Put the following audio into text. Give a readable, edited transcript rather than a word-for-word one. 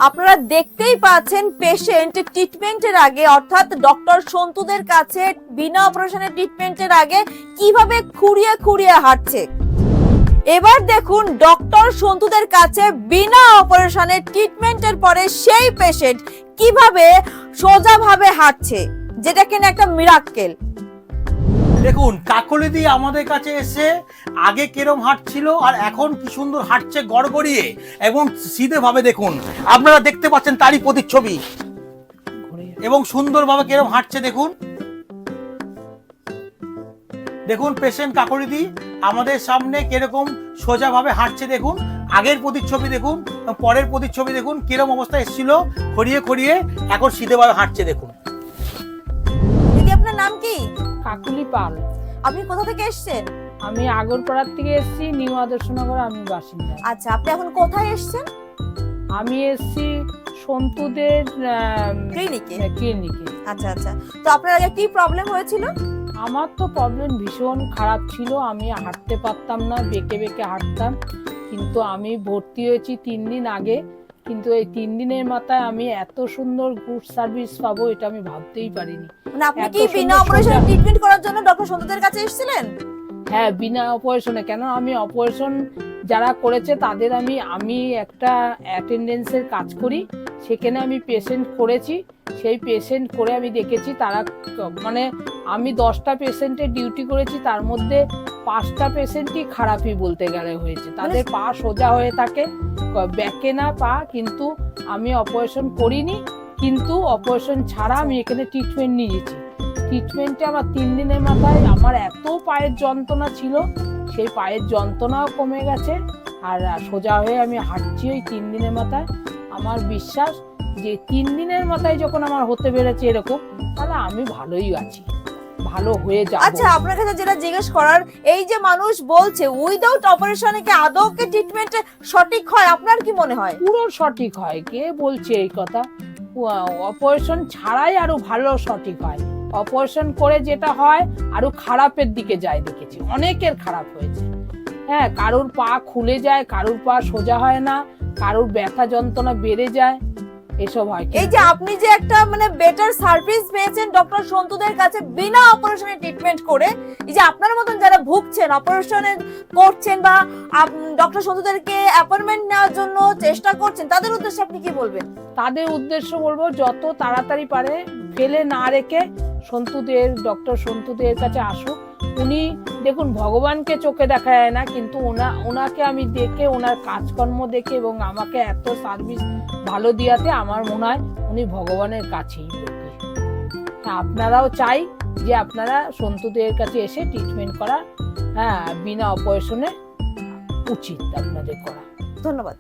আপনারা দেখতেই পাচ্ছেন পেশেন্ট ট্রিটমেন্টের আগে অর্থাৎ ডক্টর সন্তুদের কাছে বিনা অপারেশনের ট্রিটমেন্টের আগে কিভাবে খুঁড়িয়ে খুঁড়িয়ে হাঁটছে। এবার দেখুন ডক্টর সন্তুদের কাছে বিনা অপারেশনের ট্রিটমেন্টের পরে সেই পেশেন্ট কিভাবে সোজাভাবে হাঁটছে, যেটা কিনা একটা মিরাক্কেল। দেখুন কাকলিদি আমাদের কাছে এসে আগে কিরম হাঁটছিল আর এখন কি সুন্দর হাঁটছে গড়গড়িয়ে এবং সিধে ভাবে। দেখুন আপনারা দেখতে পাচ্ছেন তারই প্রতিচ্ছবি এবং সুন্দরভাবে কিরম হাঁটছে। দেখুন দেখুন পেশেন্ট কাকলিদি আমাদের সামনে কিরকম সোজাভাবে হাঁটছে। দেখুন আগের প্রতিচ্ছবি দেখুন, পরের প্রতিচ্ছবি দেখুন, কিরম অবস্থা এসেছিল খড়িয়ে খড়িয়ে এখন সিধেভাবে হাঁটছে। দেখুন দিদি আপনার নাম কি? কাকুলি পাল। আপনি কোথা থেকে এসেছেন? আমি আগরপাড়ার থেকে এসেছি, নিউ আদর্শনগর আমি বাসিন্দা। আচ্ছা, আপনি এখন কোথায় এসেছেন? আমি এসেছি সন্তুদের ক্লিনিকে। ক্লিনিকে। আচ্ছা আচ্ছা, তো আপনার আগে কি প্রবলেম হয়েছিল? আমার তো প্রবলেম ভীষণ খারাপ ছিল, আমি হাঁটতে পারতাম না, বেঁকে বেঁকে হাঁটতাম। কিন্তু আমি ভর্তি হয়েছি 3 দিন আগে, কিন্তু এই 3 দিনের মাথায় আমি এত সুন্দর গুড সার্ভিস পাবো এটা আমি ভাবতেই পারিনি। মানে আপনি কি বিনা অপারেশন ট্রিটমেন্ট করার জন্য ডক্টর সন্তুদের কাছে এসেছিলেন? হ্যাঁ, বিনা অপারেশনে। কেন, আমি অপারেশন যারা করেছে তাদের আমি একটা অ্যাটেন্ডেন্সের কাজ করি, সেখানে আমি পেশেন্ট করেছি। সেই পেশেন্ট করে আমি দেখেছি তারা মানে আমি 10টা পেশেন্টের ডিউটি করেছি, তার মধ্যে 5টা পেশেন্টই খারাপই বলতে গেলে হয়েছে। তাদের পা সোজা হয়ে থাকে, ব্যাকে না পা, কিন্তু আমি অপারেশন করিনি। কিন্তু অপারেশন ছাড়া আমি এখানে ট্রিটমেন্ট নিয়েছি। ট্রিটমেন্টে আমার 3 দিনের মাথায় আমার এত পায়ের যন্ত্রণা ছিল, সেই পায়ের যন্ত্রণাও কমে গেছে আর সোজা হয়ে আমি হাঁটছি ওই 3 দিনের মাথায়। আমার বিশ্বাস যে 3 দিনের মাথায় যখন আমার হতে পেরেছে এরকম, তাহলে আমি ভালোই আছি, ভালো হয়ে যাব। আচ্ছা, আপনার কাছে যেটা জিজ্ঞেস করার, এই যে মানুষ বলছে উইদাউট অপারেশনে কি আদৌ কি ট্রিটমেন্ট সঠিক হয়, আপনার কি মনে হয়? পুরো সঠিক হয়। কে বলছে এই কথা? অপারেশন ছাড়াই আরো ভালো সঠিক হয়। অপারেশন করে যেটা হয় আরো খারাপের দিকে যায়, দেখেছি অনেকের খারাপ হয়েছে। হ্যাঁ, কারোর পা খুলে যায়, কারোর পা সোজা হয় না, কারোর ব্যথা যন্ত্রণা বেড়ে যায়, এসব হয়। এই যে আপনি যে একটা মানে বেটার সার্ভিস পেয়েছেন ডক্টর সন্তুদের কাছে বিনা অপারেশনে ট্রিটমেন্ট করে, এই যে আপনার মতন যারা ভুগছেন, অপারেশনে করছেন বা ডক্টর সন্তুদেরকে অ্যাপয়েন্টমেন্ট নেওয়ার জন্য চেষ্টা করছেন, তাদের উদ্দেশ্যে আপনি কি বলবেন? তাদের উদ্দেশ্য বলবো যত তাড়াতাড়ি পারে ফেলে না রেখে সন্তুদের, ডক্টর সন্তুদের কাছে আসুক। উনি দেখুন ভগবানকে চোখে দেখা যায় না, কিন্তু ওনাকে আমি দেখে, ওনার কাজকর্ম দেখে এবং আমাকে এত সার্ভিস ভালো দিয়াতে আমার মনে হয় উনি ভগবানের কাছেই লোকে। আপনারাও চাই যে আপনারা সন্তুদের কাছে এসে ট্রিটমেন্ট করা, হ্যাঁ, বিনা অপারেশনে উচিত আপনাদের করা। ধন্যবাদ।